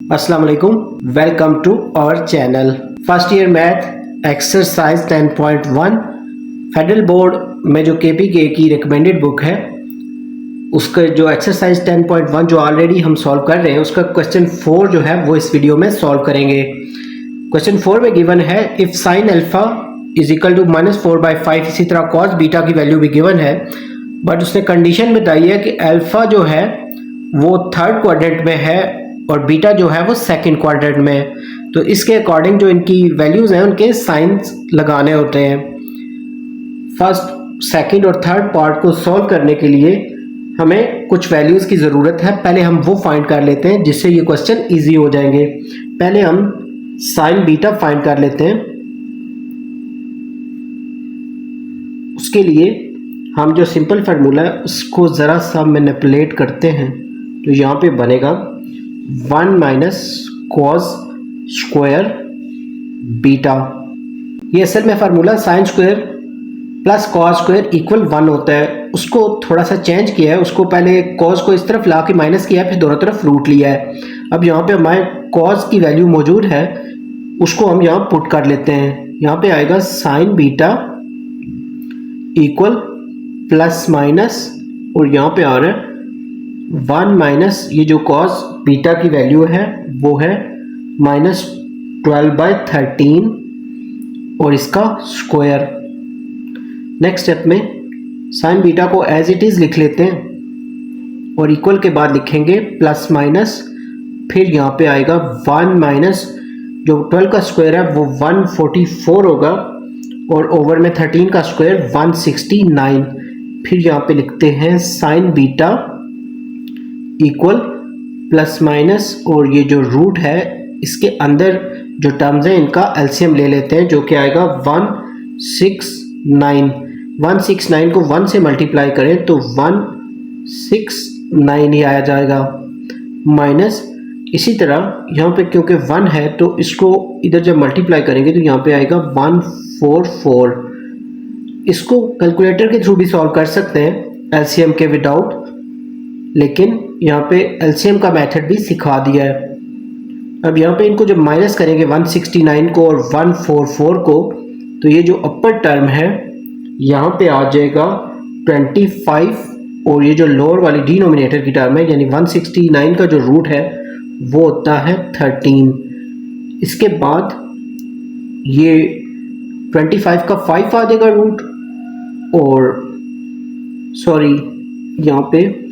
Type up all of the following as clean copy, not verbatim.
अस्सलाम वालेकुम, welcome to our channel. First year math exercise 10.1 federal board में जो केपीके की रिकमेंडेड बुक है उसका जो एक्सरसाइज 10.1 जो ऑलरेडी हम सॉल्व कर रहे हैं उसका क्वेश्चन 4 जो है वो इस वीडियो में सॉल्व करेंगे। क्वेश्चन 4 में गिवन है if sine alpha is equal to -4/5, इसी तरह कॉस बीटा की वैल्यू भी गिवन है, बट उसने कंडीशन बताई है कि अल्फा जो है वो थर्ड क्वाड्रेंट में है और बीटा जो है वो सेकंड क्वाड्रेंट में है। तो इसके अकॉर्डिंग जो इनकी वैल्यूज हैं उनके साइंस लगाने होते हैं। फर्स्ट, सेकंड और थर्ड पार्ट को सॉल्व करने के लिए हमें कुछ वैल्यूज की ज़रूरत है। पहले हम वो फाइंड कर लेते हैं जिससे ये क्वेश्चन इजी हो जाएंगे। पहले हम साइन बीटा फाइंड कर लेते हैं। उसके लिए हम जो सिंपल फार्मूला है उसको ज़रा सा मैनिपुलेट करते हैं तो यहाँ पे बनेगा 1 माइनस कॉस स्क्वायर बीटा। ये असल में formula sine square plus cos square equal 1 होता है। उसको थोड़ा सा चेंज किया है, उसको पहले कॉस को इस तरफ ला के माइनस किया है, फिर दोनों तरफ रूट लिया है। अब यहाँ पे हमारे कॉस की वैल्यू मौजूद है, उसको हम यहाँ पुट कर लेते हैं। यहाँ पे आएगा sign beta equal plus minus और यहाँ पे आ रहा है 1 माइनस ये जो कॉस बीटा की वैल्यू है वो है -12/13 और इसका स्क्वायर। नेक्स्ट स्टेप में साइन बीटा को एज इट इज़ लिख लेते हैं और इक्वल के बाद लिखेंगे प्लस माइनस, फिर यहाँ पे आएगा 1 माइनस जो 12 का स्क्वायर है वो 144 होगा और ओवर में 13 का स्क्वायर 169। फिर यहाँ पे लिखते हैं sign beta equal plus minus और ये जो रूट है इसके अंदर जो टर्म्स हैं इनका एलसीएम ले लेते हैं जो कि आएगा 169। 169 को 1 से मल्टीप्लाई करें तो 169 ही आया जाएगा, माइनस इसी तरह यहाँ पे क्योंकि 1 है तो इसको इधर जब मल्टीप्लाई करेंगे तो यहाँ पे आएगा 144। इसको कैलकुलेटर के थ्रू भी सॉल्व कर सकते हैं एलसीएम के विदाउट, लेकिन यहाँ पे एलसीएम का मेथड भी सिखा दिया है। अब यहाँ पे इनको जब माइनस करेंगे 169 को और 144 को तो ये जो अपर टर्म है यहाँ पे आ जाएगा 25 और ये जो लोअर वाली डिनोमिनेटर की टर्म है यानी 169 का जो रूट है वो होता है 13। इसके बाद ये 25 का 5 आ जाएगा रूट और सॉरी यहाँ पे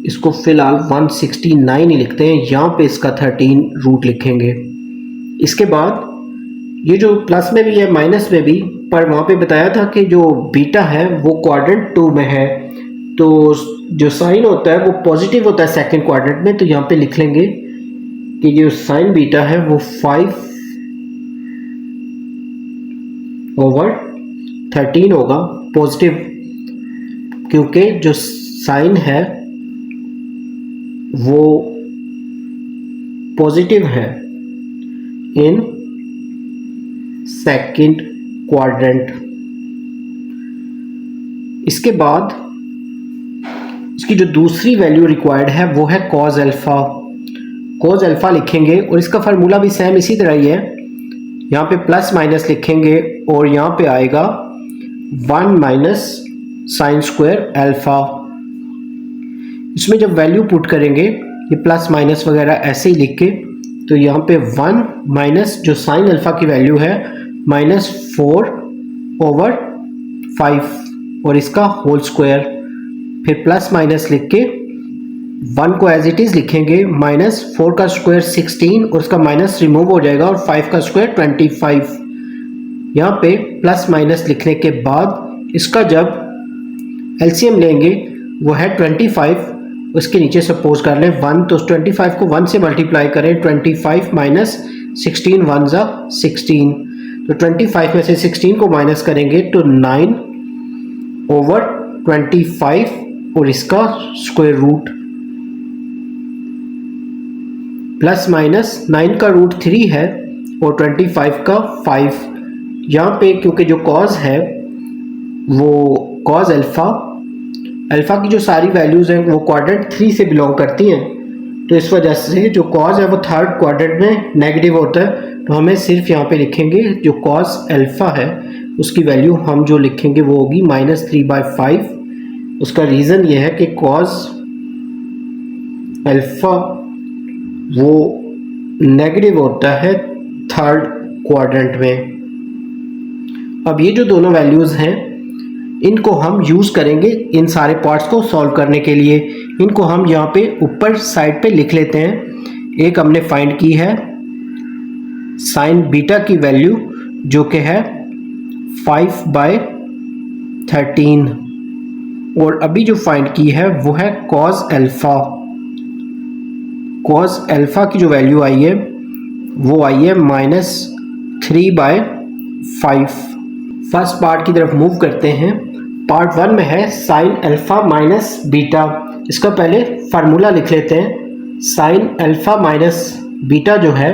इसको फिलहाल 169 ही लिखते हैं, यहाँ पे इसका 13 रूट लिखेंगे। इसके बाद ये जो प्लस में भी है माइनस में भी, पर वहाँ पे बताया था कि जो बीटा है वो क्वाड्रेंट 2 में है तो जो साइन होता है वो पॉजिटिव होता है सेकंड क्वाड्रेंट में। तो यहाँ पे लिख लेंगे कि जो साइन बीटा है वो 5/13 होगा पॉजिटिव, क्योंकि जो साइन है वो पॉजिटिव है इन सेकंड क्वाड्रेंट। इसके बाद इसकी जो दूसरी वैल्यू रिक्वायर्ड है वो है कॉस अल्फा। कॉस अल्फा लिखेंगे और इसका फार्मूला भी सेम इसी तरह ही है। यहाँ पे प्लस माइनस लिखेंगे और यहाँ पे आएगा 1 माइनस साइन स्क्वायर अल्फा। इसमें जब वैल्यू पुट करेंगे ये प्लस माइनस वगैरह ऐसे ही लिख के तो यहाँ पे 1 माइनस जो साइन अल्फा की वैल्यू है -4/5 और इसका होल स्क्वायर, फिर प्लस माइनस लिख के 1 को एज इट इज़ लिखेंगे, -4 का स्क्वायर 16 और उसका माइनस रिमूव हो जाएगा और 5 का स्क्वायर 25। यहाँ पे प्लस माइनस लिखने के बाद इसका जब एलसीएम लेंगे वो है 25, उसके नीचे सपोज कर लें 1 तो 25 को 1 से मल्टीप्लाई करें, 25 माइनस 16 1 ज़ा 16 तो 25 में से 16 को माइनस करेंगे तो 9/25 और इसका स्क्वायर रूट प्लस माइनस 9 का रूट 3 है और 25 का 5। यहाँ पे क्योंकि जो कॉज है वो कॉज अल्फा की जो सारी वैल्यूज़ हैं वो क्वाड्रेंट 3 से बिलोंग करती हैं तो इस वजह से जो कॉज है वो थर्ड क्वाड्रेंट में नेगेटिव होता है, तो हमें सिर्फ यहाँ पे लिखेंगे जो कॉस अल्फ़ा है उसकी वैल्यू हम जो लिखेंगे वो होगी -3/5। उसका रीज़न ये है कि कॉस अल्फ़ा वो नेगेटिव होता है थर्ड क्वाड्रेंट में। अब ये जो दोनों वैल्यूज़ हैं इनको हम यूज़ करेंगे इन सारे पार्ट्स को सॉल्व करने के लिए। इनको हम यहाँ पे ऊपर साइड पे लिख लेते हैं। एक हमने फाइंड की है साइन बीटा की वैल्यू जो कि है 5/13, और अभी जो फाइंड की है वो है कॉस अल्फ़ा। कॉस अल्फ़ा की जो वैल्यू आई है वो आई है -3/5। फर्स्ट पार्ट की तरफ मूव करते हैं। पार्ट 1 में है साइन अल्फ़ा माइनस बीटा। इसका पहले फार्मूला लिख लेते हैं। साइन अल्फ़ा माइनस बीटा जो है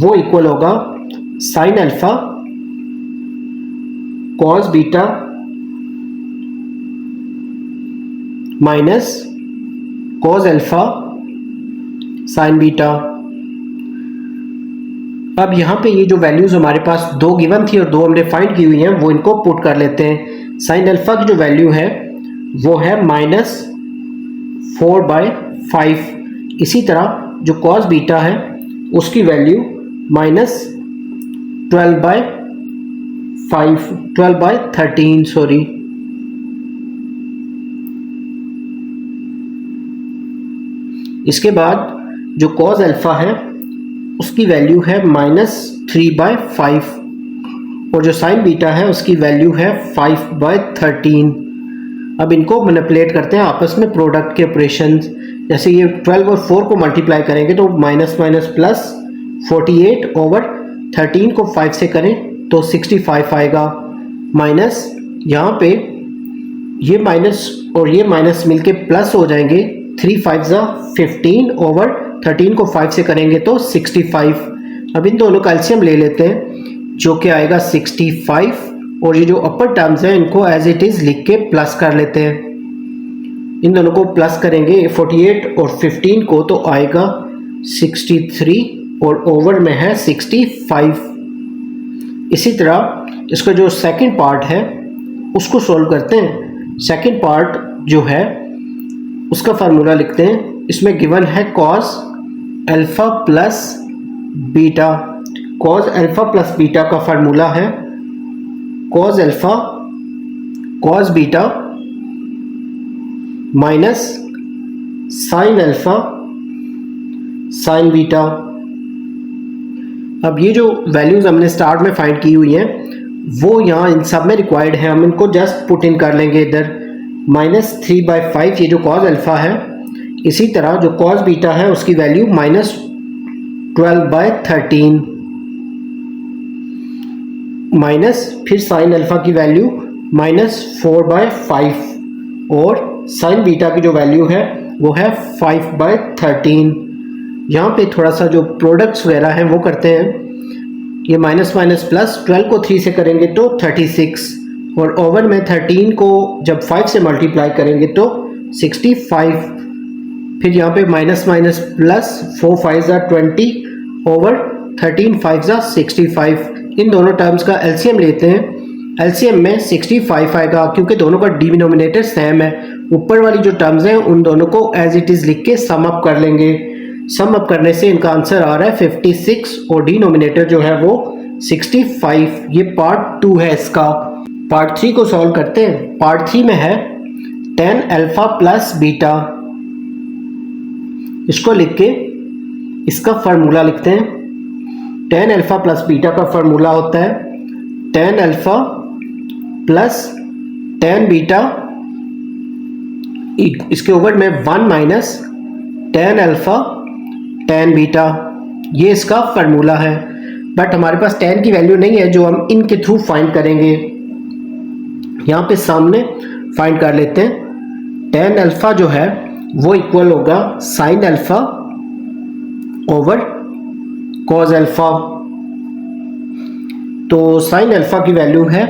वो इक्वल होगा sine alpha cos beta minus cos alpha sine beta. अब यहाँ पे ये जो वैल्यूज़ हमारे पास दो गिवन थी और दो हमने फाइंड की हुई हैं वो इनको पुट कर लेते हैं। साइन अल्फ़ा की जो वैल्यू है वो है -4/5। इसी तरह जो कॉस बीटा है उसकी वैल्यू -12/13 सॉरी। इसके बाद जो कॉस अल्फ़ा है उसकी वैल्यू है -3/5 और जो साइन बीटा है उसकी वैल्यू है 5/13। अब इनको मैनिपुलेट करते हैं आपस में प्रोडक्ट के ऑपरेशंस। जैसे ये 12 और 4 को मल्टीप्लाई करेंगे तो माइनस माइनस प्लस 48/13 को 5 से करें तो 65 आएगा, माइनस यहाँ पे ये माइनस और ये माइनस मिलके प्लस हो जाएंगे। 3 5 15/13 को 5 से करेंगे तो 65। अब इन दोनों का एलसीएम ले लेते हैं जो कि आएगा 65, और ये जो अपर टर्म्स हैं इनको एज इट इज़ लिख के प्लस कर लेते हैं। इन दोनों को प्लस करेंगे 48 और 15 को तो आएगा 63 और ओवर में है 65। इसी तरह इसका जो सेकंड पार्ट है उसको सॉल्व करते हैं। सेकंड पार्ट जो है उसका फार्मूला लिखते हैं। इसमें गिवन है cos alpha plus beta. Cos alpha plus beta का फार्मूला है cos alpha cos beta minus sine alpha sine beta. अब ये जो वैल्यूज़ हमने स्टार्ट में फाइंड की हुई हैं वो यहाँ इन सब में रिक्वायर्ड है, हम इनको जस्ट पुट इन कर लेंगे इधर। -3/5 ये जो कॉस अल्फ़ा है, इसी तरह जो कॉस बीटा है उसकी वैल्यू -12/13 माइनस फिर साइन अल्फ़ा की वैल्यू -4/5 और साइन बीटा की जो वैल्यू है वो है 5/13। यहाँ पे थोड़ा सा जो प्रोडक्ट्स वगैरह हैं वो करते हैं। ये माइनस माइनस प्लस 12 को 3 से करेंगे तो 36 और ओवर में 13 को जब 5 से मल्टीप्लाई करेंगे तो 65। फिर यहाँ पे माइनस माइनस प्लस 4 5 20 ओवर 13 5 65। इन दोनों टर्म्स का एलसीएम लेते हैं। एलसीएम में 65 आएगा क्योंकि दोनों का डिनोमिनेटर सेम है। ऊपर वाली जो टर्म्स हैं उन दोनों को एज इट इज़ लिख के सम अप कर लेंगे। सम अप करने से इनका आंसर आ रहा है 56 और डिनोमिनेटर जो है वो 65। ये पार्ट 2 है इसका। पार्ट 3 को सॉल्व करते हैं। पार्ट 3 में है tan अल्फ़ा प्लस बीटा। इसको लिख के इसका फार्मूला लिखते हैं। tan अल्फ़ा प्लस बीटा का फार्मूला होता है tan alpha plus tan beta, इसके ऊपर में 1 minus tan alpha tan beta. ये इसका फार्मूला है, बट हमारे पास tan की वैल्यू नहीं है जो हम इनके थ्रू फाइंड करेंगे। यहाँ पे सामने फाइंड कर लेते हैं। tan अल्फ़ा जो है वो इक्वल होगा sine alpha over cos alpha. तो साइन अल्फ़ा की वैल्यू है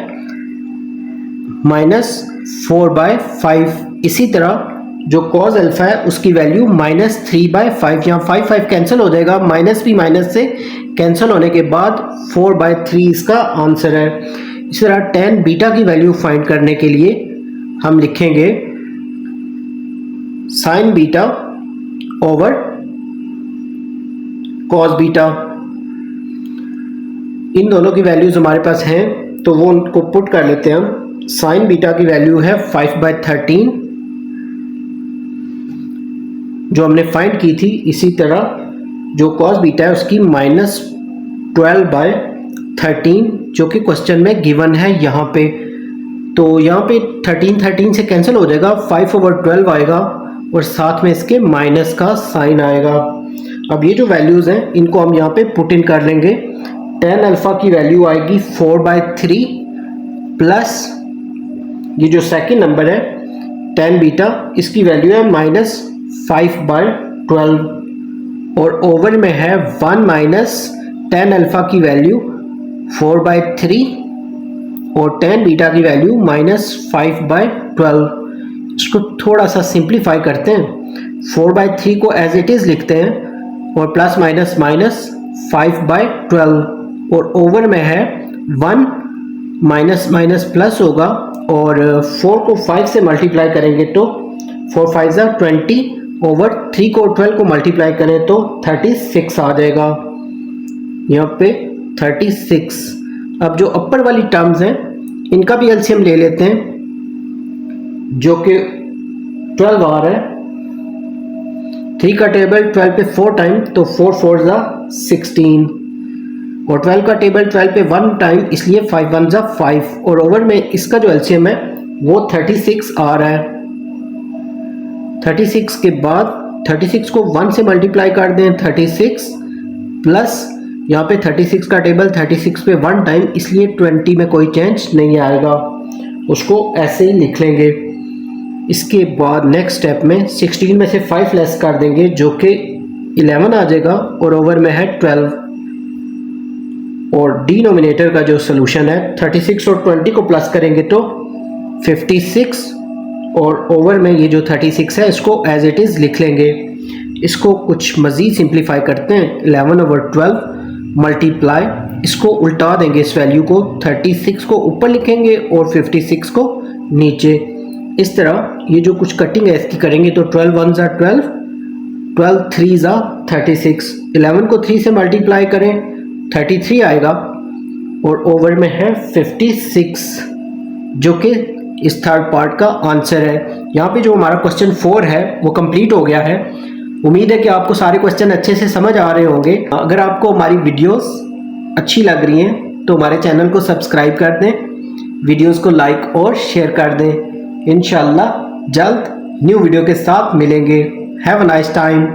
-4/5। इसी तरह जो कॉज अल्फा है उसकी वैल्यू -3/5, यहाँ 5 कैंसिल हो जाएगा, माइनस भी माइनस से कैंसिल होने के बाद 4/3 इसका आंसर है। इस तरह tan बीटा की वैल्यू फाइंड करने के लिए हम लिखेंगे sin beta over cos beta. इन दोनों की वैल्यूज हमारे पास हैं तो वो उनको पुट कर लेते हैं हम। sin बीटा की वैल्यू है 5/13 जो हमने फाइंड की थी। इसी तरह जो cos बीटा है उसकी -12/13 जो कि क्वेश्चन में गिवन है यहाँ पे। तो यहाँ पे 13 से कैंसिल हो जाएगा, 5/12 आएगा और साथ में इसके माइनस का साइन आएगा। अब ये जो वैल्यूज़ हैं इनको हम यहाँ पे पुट इन कर लेंगे। tan अल्फ़ा की वैल्यू आएगी 4/3 प्लस ये जो सेकंड नंबर है tan बीटा, इसकी वैल्यू है -5/12 और ओवर में है 1 माइनस tan अल्फ़ा की वैल्यू 4/3 और tan बीटा की वैल्यू -5/12। इसको थोड़ा सा सिंप्लीफाई करते हैं, 4/3 को एज इट इज़ लिखते हैं और प्लस माइनस माइनस 5/12 और ओवर में है 1 माइनस माइनस प्लस होगा और 4 को 5 से मल्टीप्लाई करेंगे तो 4 5 20 ओवर 3 को 12 को मल्टीप्लाई करें तो 36 आ जाएगा यहाँ पे 36। अब जो अपर वाली टर्म्स हैं इनका भी एलसीएम ले लेते हैं जो कि 12 आ रहा है। 3 का टेबल 12 पे 4 टाइम तो 4 4 16 और 12 का टेबल 12 पे 1 टाइम इसलिए 5 1 5 और ओवर में इसका जो एलसीएम है वो 36 आ रहा है। 36 के बाद 36 को 1 से मल्टीप्लाई कर दें 36 प्लस यहाँ पे 36 का टेबल 36 पे 1 टाइम इसलिए 20 में कोई चेंज नहीं आएगा, उसको ऐसे ही लिख लेंगे। इसके बाद नेक्स्ट स्टेप में 16 में से 5 लेस कर देंगे जो कि 11 आ जाएगा और ओवर में है 12 और डिनोमिनेटर का जो सोल्यूशन है 36 और 20 को प्लस करेंगे तो 56 और ओवर में ये जो 36 है इसको एज इट इज़ लिख लेंगे। इसको कुछ मज़ीद सिंप्लीफाई करते हैं, 11/12 मल्टीप्लाई, इसको उल्टा देंगे इस वैल्यू को, 36 को ऊपर लिखेंगे और 56 को नीचे। इस तरह ये जो कुछ कटिंग है इसकी करेंगे तो 12 1 12, 12 3 36, 11 को 3 से मल्टीप्लाई करें 33 आएगा और ओवर में है 56 जो कि इस थर्ड पार्ट का आंसर है। यहाँ पे जो हमारा क्वेश्चन 4 है वो कंप्लीट हो गया है। उम्मीद है कि आपको सारे क्वेश्चन अच्छे से समझ आ रहे होंगे। अगर आपको हमारी वीडियोस अच्छी लग रही हैं तो हमारे चैनल को सब्सक्राइब कर दें, वीडियोस को लाइक और शेयर कर दें। इंशाल्लाह जल्द न्यू वीडियो के साथ मिलेंगे। Have a nice time.